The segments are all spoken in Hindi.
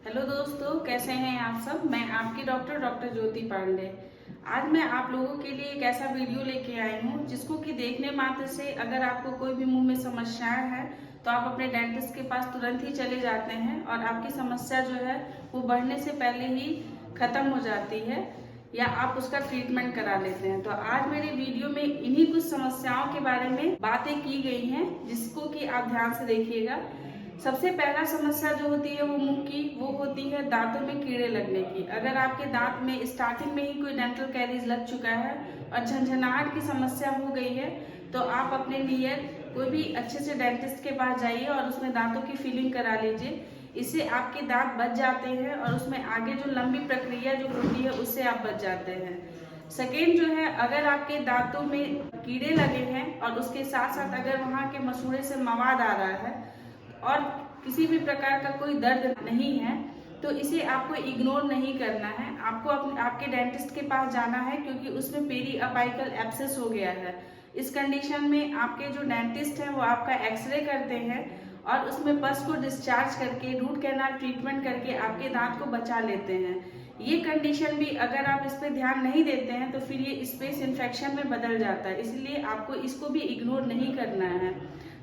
हेलो दोस्तों, कैसे हैं आप सब। मैं आपकी डॉक्टर ज्योति पांडे। आज मैं आप लोगों के लिए एक ऐसा वीडियो लेके आई हूँ जिसको कि देखने मात्र से अगर आपको कोई भी मुंह में समस्याएं हैं तो आप अपने डेंटिस्ट के पास तुरंत ही चले जाते हैं और आपकी समस्या जो है वो बढ़ने से पहले ही खत्म हो जाती है या आप उसका ट्रीटमेंट करा लेते हैं। तो आज मेरे वीडियो में इन्हीं कुछ समस्याओं के बारे में बातें की गई हैं जिसको कि आप ध्यान से देखिएगा। सबसे पहला समस्या जो होती है वो मुंह की, वो होती है दांतों में कीड़े लगने की। अगर आपके दांत में स्टार्टिंग में ही कोई डेंटल कैरीज लग चुका है और झंझनाहट की समस्या हो गई है तो आप अपने नियत कोई भी अच्छे से डेंटिस्ट के पास जाइए और उसमें दांतों की फिलिंग करा लीजिए। इससे आपके दांत बच जाते हैं और उसमें आगे जो लंबी प्रक्रिया जो होती है उससे आप बच जाते हैं। सेकेंड जो है, अगर आपके दांतों में कीड़े लगे हैं और उसके साथ साथ अगर वहाँ के मसूड़े से मवाद आ रहा है और किसी भी प्रकार का कोई दर्द नहीं है तो इसे आपको इग्नोर नहीं करना है। आपको आपके डेंटिस्ट के पास जाना है क्योंकि उसमें पेरी अपाइकल एब्सेस हो गया है। इस कंडीशन में आपके जो डेंटिस्ट हैं वो आपका एक्सरे करते हैं और उसमें पस को डिस्चार्ज करके रूट कैनाल ट्रीटमेंट करके आपके दांत को बचा लेते हैं। ये कंडीशन भी अगर आप इस पर ध्यान नहीं देते हैं तो फिर ये स्पेस इन्फेक्शन में बदल जाता है, इसलिए आपको इसको भी इग्नोर नहीं करना है।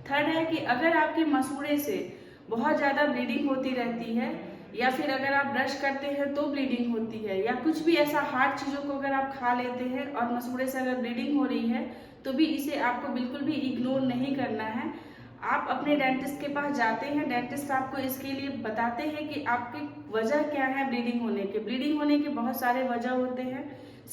थर्ड है कि अगर आपके मसूड़े से बहुत ज़्यादा ब्लीडिंग होती रहती है या फिर अगर आप ब्रश करते हैं तो ब्लीडिंग होती है या कुछ भी ऐसा हार्ड चीज़ों को अगर आप खा लेते हैं और मसूड़े से अगर ब्लीडिंग हो रही है तो भी इसे आपको बिल्कुल भी इग्नोर नहीं करना है। आप अपने डेंटिस्ट के पास जाते हैं, डेंटिस्ट आपको इसके लिए बताते हैं कि आपकी वजह क्या है ब्लीडिंग होने के। ब्लीडिंग होने के बहुत सारे वजह होते हैं।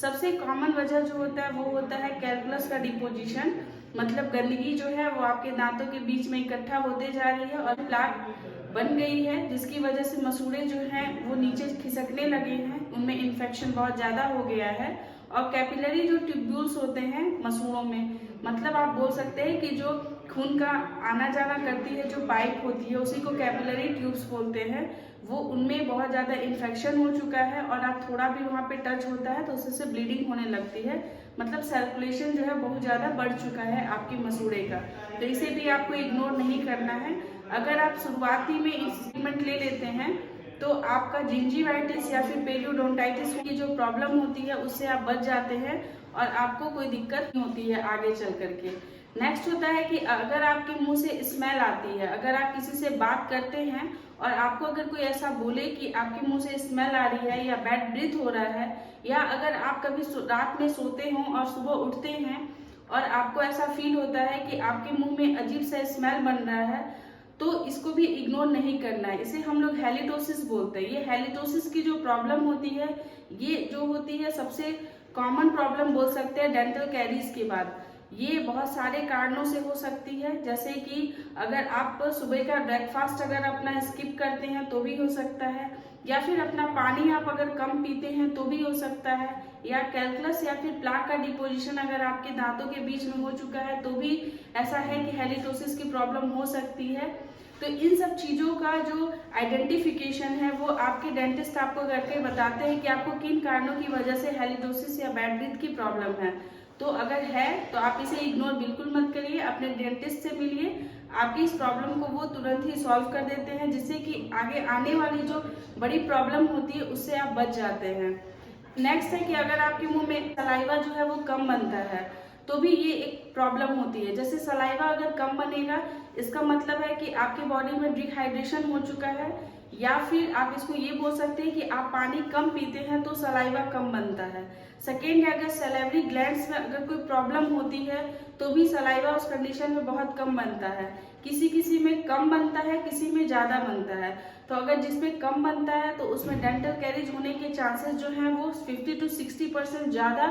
सबसे कॉमन वजह जो होता है वो होता है कैलकुलस का डिपोजिशन, मतलब गंदगी जो है वो आपके दांतों के बीच में इकट्ठा होते जा रही है और प्लाक बन गई है जिसकी वजह से मसूड़े जो हैं वो नीचे खिसकने लगे हैं, उनमें इन्फेक्शन बहुत ज़्यादा हो गया है। और कैपिलरी जो ट्यूब्यूल्स होते हैं मसूड़ों में, मतलब आप बोल सकते हैं कि जो खून का आना जाना करती है जो पाइप होती है उसी को कैपिलरी ट्यूब्स बोलते हैं, वो उनमें बहुत ज़्यादा इन्फेक्शन हो चुका है और आप थोड़ा भी वहाँ पे टच होता है तो उससे ब्लीडिंग होने लगती है। मतलब सर्कुलेशन जो है बहुत ज़्यादा बढ़ चुका है आपके मसूड़े का, तो इसे भी आपको इग्नोर नहीं करना है। अगर आप शुरुआती में ट्रीटमेंट ले लेते हैं तो आपका जिंजीवाइटिस या फिर पेरियोडोंटाइटिस की जो प्रॉब्लम होती है उससे आप बच जाते हैं और आपको कोई दिक्कत नहीं होती है आगे चल करके। नेक्स्ट होता है कि अगर आपके मुंह से स्मेल आती है, अगर आप किसी से बात करते हैं और आपको अगर कोई ऐसा बोले कि आपके मुंह से स्मेल आ रही है या बैड ब्रीथ हो रहा है, या अगर आप कभी रात में सोते हों और सुबह उठते हैं और आपको ऐसा फील होता है कि आपके मुंह में अजीब सा स्मेल बन रहा है, तो इसको भी इग्नोर नहीं करना है। इसे हम लोग हैलिटोसिस बोलते हैं। ये हैलिटोसिस की जो प्रॉब्लम होती है ये जो होती है सबसे कॉमन प्रॉब्लम बोल सकते हैं डेंटल कैरीज के बाद। ये बहुत सारे कारणों से हो सकती है, जैसे कि अगर आप सुबह का ब्रेकफास्ट अगर अपना स्किप करते हैं तो भी हो सकता है, या फिर अपना पानी आप अगर कम पीते हैं तो भी हो सकता है, या कैलकुलस या फिर प्लाक का डिपोजिशन अगर आपके दांतों के बीच में हो चुका है तो भी ऐसा है कि हैलिटोसिस की प्रॉब्लम हो सकती है। तो इन सब चीज़ों का जो आइडेंटिफिकेशन है वो आपके डेंटिस्ट आपको करके बताते हैं कि आपको किन कारणों की वजह से हैलिटोसिस या बैड ब्रीथ की प्रॉब्लम है। तो अगर है तो आप इसे इग्नोर बिल्कुल मत करिए, अपने डेंटिस्ट से मिलिए। आपकी इस प्रॉब्लम को वो तुरंत ही सॉल्व कर देते हैं जिससे कि आगे आने वाली जो बड़ी प्रॉब्लम होती है उससे आप बच जाते हैं। नेक्स्ट है कि अगर आपके मुंह में सलाइवा जो है वो कम बनता है तो भी ये एक प्रॉब्लम होती है। जैसे सलाइवा अगर कम बनेगा इसका मतलब है कि आपके बॉडी में डिहाइड्रेशन हो चुका है, या फिर आप इसको ये बोल सकते हैं कि आप पानी कम पीते हैं तो सलाइवा कम बनता है। सेकेंड है, अगर सैलिवरी ग्लैंड्स में अगर कोई प्रॉब्लम होती है तो भी सलाइवा उस कंडीशन में बहुत कम बनता है। किसी किसी में कम बनता है, किसी में ज़्यादा बनता है। तो अगर जिसमें कम बनता है तो उसमें डेंटल कैरीज होने के चांसेस जो हैं वो 50 to 60% ज़्यादा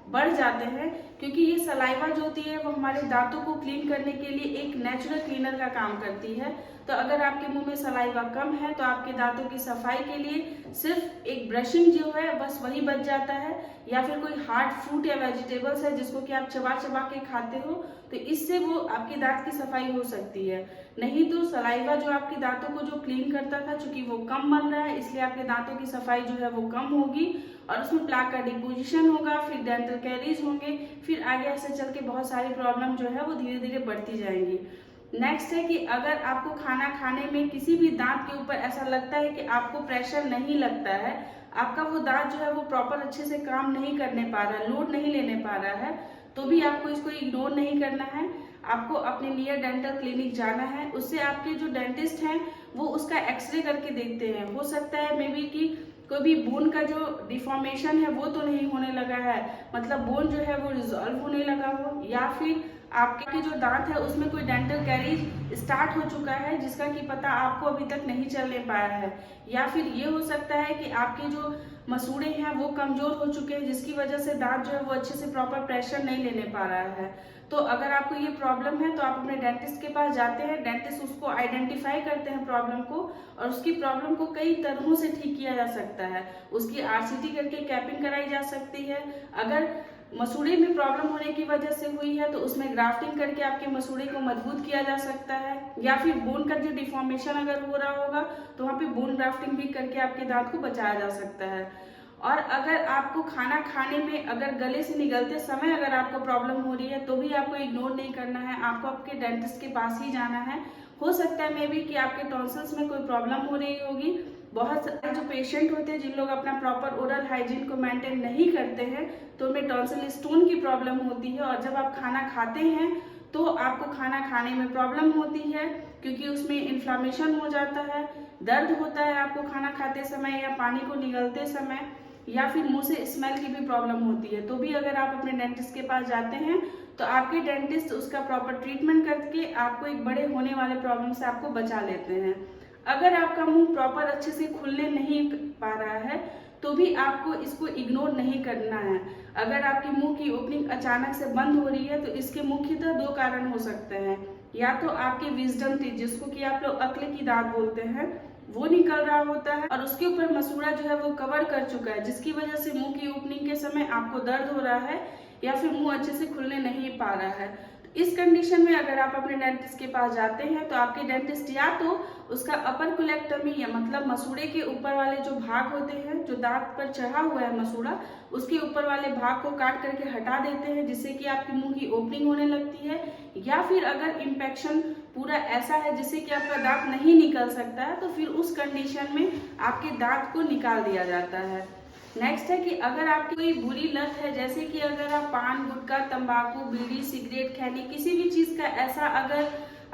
बढ़ जाते हैं, क्योंकि ये सलाइवा जो होती है वो हमारे दांतों को क्लीन करने के लिए एक नेचुरल क्लीनर का काम करती है। तो अगर आपके मुंह में सलाइवा कम है तो आपके दांतों की सफाई के लिए सिर्फ एक ब्रशिंग जो है बस वही बच जाता है, या फिर कोई हार्ड फ्रूट या वेजिटेबल्स है जिसको कि आप चबा चबा के खाते हो तो इससे वो आपके दांत की सफाई हो सकती है। नहीं तो सलाइवा जो आपके दांतों को जो क्लीन करता था, चूंकि वो कम बन रहा है इसलिए आपके दांतों की सफाई जो है वो कम होगी और उसमें प्लाक का डिपोजिशन होगा, फिर डेंटल कैरीज होंगे, फिर आगे ऐसे चल के बहुत सारी प्रॉब्लम जो है वो धीरे धीरे बढ़ती जाएंगी। नेक्स्ट है कि अगर आपको खाना खाने में किसी भी दांत के ऊपर ऐसा लगता है कि आपको प्रेशर नहीं लगता है, आपका वो दांत जो है वो प्रॉपर अच्छे से काम नहीं करने पा रहा है, लोड नहीं लेने पा रहा है, तो भी आपको इसको इग्नोर नहीं करना है। आपको अपने नियर डेंटल क्लिनिक जाना है। उससे आपके जो डेंटिस्ट हैं वो उसका एक्सरे करके देखते हैं। हो सकता है मे बी कि कोई भी बोन का जो डिफॉर्मेशन है वो तो नहीं होने लगा है, मतलब बोन जो है वो रिजॉल्व होने लगा हो, या फिर आपके जो दांत है उसमें कोई डेंटल कैरीज स्टार्ट हो चुका है जिसका कि पता आपको अभी तक नहीं चलने पाया है, या फिर ये हो सकता है कि आपके जो मसूड़े हैं वो कमजोर हो चुके हैं जिसकी वजह से दांत जो है वो अच्छे से प्रॉपर प्रेशर नहीं लेने पा रहा है। तो अगर आपको ये प्रॉब्लम है तो आप अपने डेंटिस्ट के पास जाते हैं, डेंटिस्ट उसको आइडेंटिफाई करते हैं प्रॉब्लम को, और उसकी प्रॉब्लम को कई तरहों से ठीक किया जा सकता है। उसकी आरसीटी करके कैपिंग कराई जा सकती है। अगर मसूड़े में प्रॉब्लम होने की वजह से हुई है तो उसमें ग्राफ्टिंग करके आपके मसूड़े को मजबूत किया जा सकता है, या फिर बोन का जो डिफॉर्मेशन अगर हो रहा होगा तो वहाँ पे बोन ग्राफ्टिंग भी करके आपके दांत को बचाया जा सकता है। और अगर आपको खाना खाने में अगर गले से निगलते समय अगर आपको प्रॉब्लम हो रही है तो भी आपको इग्नोर नहीं करना है, आपको आपके डेंटिस्ट के पास ही जाना है। हो सकता है मे बी कि आपके टॉन्सिल्स में कोई प्रॉब्लम हो रही होगी। बहुत सारे जो पेशेंट होते हैं जिन लोग अपना प्रॉपर ओरल हाइजीन को मेंटेन नहीं करते हैं तो उनमें टॉन्सिल स्टोन की प्रॉब्लम होती है, और जब आप खाना खाते हैं तो आपको खाना खाने में प्रॉब्लम होती है क्योंकि उसमें इन्फ्लामेशन हो जाता है, दर्द होता है आपको खाना खाते समय या पानी को निगलते समय, या फिर मुंह से स्मेल की भी प्रॉब्लम होती है। तो भी अगर आप अपने डेंटिस्ट के पास जाते हैं तो आपके डेंटिस्ट उसका प्रॉपर ट्रीटमेंट करके आपको एक बड़े होने वाले प्रॉब्लम से आपको बचा लेते हैं। अगर आपका मुंह प्रॉपर अच्छे से खुलने नहीं पा रहा है तो भी आपको इसको इग्नोर नहीं करना है। अगर आपके मुंह की ओपनिंग अचानक से बंद हो रही है तो इसके मुख्यतः दो कारण हो सकते हैं। या तो आपके विजडम टीथ, जिसको कि आप लोग अक्ल की दांत बोलते हैं, वो निकल रहा होता है और उसके ऊपर मसूड़ा जो है वो कवर कर चुका है जिसकी वजह से मुंह की ओपनिंग के समय आपको दर्द हो रहा है या फिर मुंह अच्छे से खुलने नहीं पा रहा है। इस कंडीशन में अगर आप अपने डेंटिस्ट के पास जाते हैं तो आपके डेंटिस्ट या तो उसका अपर कोलेक्टमी, या मतलब मसूड़े के ऊपर वाले जो भाग होते हैं, जो दांत पर चढ़ा हुआ है मसूड़ा, उसके ऊपर वाले भाग को काट करके हटा देते हैं जिससे कि आपके मुंह की ओपनिंग होने लगती है। या फिर अगर इन्फेक्शन पूरा ऐसा है जिससे कि आपका दांत नहीं निकल सकता है तो फिर उस कंडीशन में आपके दांत को निकाल दिया जाता है। नेक्स्ट है कि अगर आपकी कोई बुरी लत है, जैसे कि अगर आप पान, गुटखा, तंबाकू, बीड़ी, सिगरेट, खैनी, किसी भी चीज का ऐसा अगर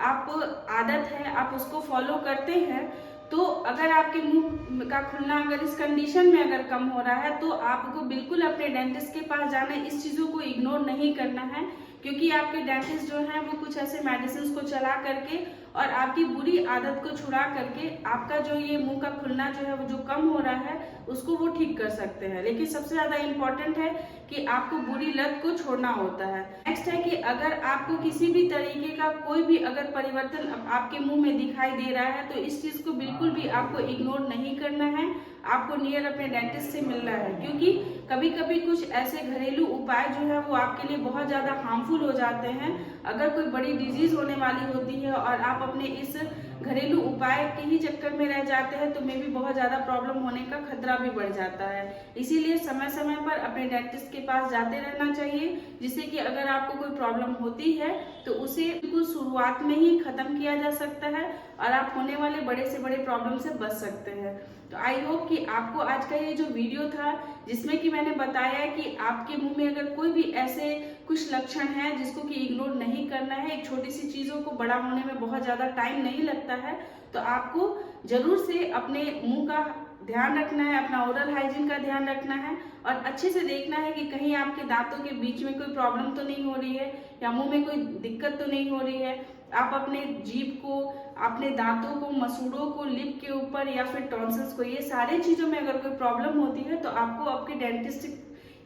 आपको आदत है, आप उसको फॉलो करते हैं, तो अगर आपके मुंह का खुलना अगर इस कंडीशन में अगर कम हो रहा है तो आपको बिल्कुल अपने डेंटिस्ट के पास जाना है। इस चीजों को इग्नोर नहीं करना है क्योंकि आपके डेंटिस्ट जो है वो कुछ ऐसे मेडिसिन को चला करके और आपकी बुरी आदत को छुड़ा करके आपका जो ये मुंह का खुलना जो है वो जो कम हो रहा है उसको वो ठीक कर सकते हैं। लेकिन सबसे ज्यादा इम्पोर्टेंट है कि आपको बुरी लत को छोड़ना होता है। नेक्स्ट है कि अगर आपको किसी भी तरीके का कोई भी अगर परिवर्तन आपके मुंह में दिखाई दे रहा है तो इस चीज को बिल्कुल भी आपको इग्नोर नहीं करना है, आपको नियर अपने डेंटिस्ट से मिलना है। क्योंकि कभी कभी कुछ ऐसे घरेलू उपाय जो है वो आपके लिए बहुत ज्यादा हार्मफुल हो जाते हैं। अगर कोई बड़ी डिजीज होने वाली होती है और आप अपने इस घरेलू उपाय के ही चक्कर में रह जाते हैं तो में भी बहुत ज्यादा प्रॉब्लम होने का खतरा भी बढ़ जाता है। इसीलिए समय समय पर अपने डेंटिस्ट के पास जाते रहना चाहिए जिससे कि अगर आपको कोई प्रॉब्लम होती है तो उसे बिल्कुल शुरुआत में ही खत्म किया जा सकता है और आप होने वाले बड़े से बड़े प्रॉब्लम से बच सकते हैं। तो आई होप कि आपको आज का ये जो वीडियो था जिसमें कि मैंने बताया कि आपके मुंह में अगर कोई भी ऐसे कुछ लक्षण है जिसको कि इग्नोर नहीं करना है, एक छोटी सी चीजों को बड़ा होने में बहुत ज्यादा टाइम नहीं लगता है, तो आपको जरूर से अपने मुंह का ध्यान रखना है, अपना ओरल हाइजीन का ध्यान रखना है और अच्छे से देखना है कि कहीं आपके दांतों के बीच में कोई प्रॉब्लम तो नहीं हो रही है या मुंह में कोई दिक्कत तो नहीं हो रही है। आप अपने जीभ को, अपने दांतों को, मसूड़ों को, लिप के ऊपर या फिर टॉन्सिल्स को, ये सारी चीजों में अगर कोई प्रॉब्लम होती है तो आपको आपके डेंटिस्ट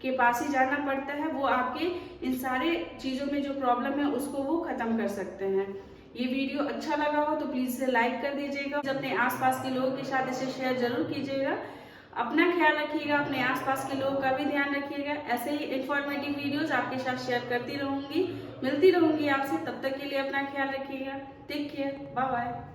के पास ही जाना पड़ता है। वो आपके इन सारे चीजों में जो प्रॉब्लम है उसको वो खत्म कर सकते हैं। ये वीडियो अच्छा लगा हो तो प्लीज इसे लाइक कर दीजिएगा, अपने आसपास के लोगों के साथ इसे शेयर जरूर कीजिएगा। अपना ख्याल रखिएगा, अपने आसपास के लोगों का भी ध्यान रखिएगा। ऐसे ही इंफॉर्मेटिव वीडियोस आपके साथ शेयर करती रहूंगी, मिलती रहूंगी आपसे। तब तक के लिए अपना ख्याल रखिएगा। Take care, bye bye.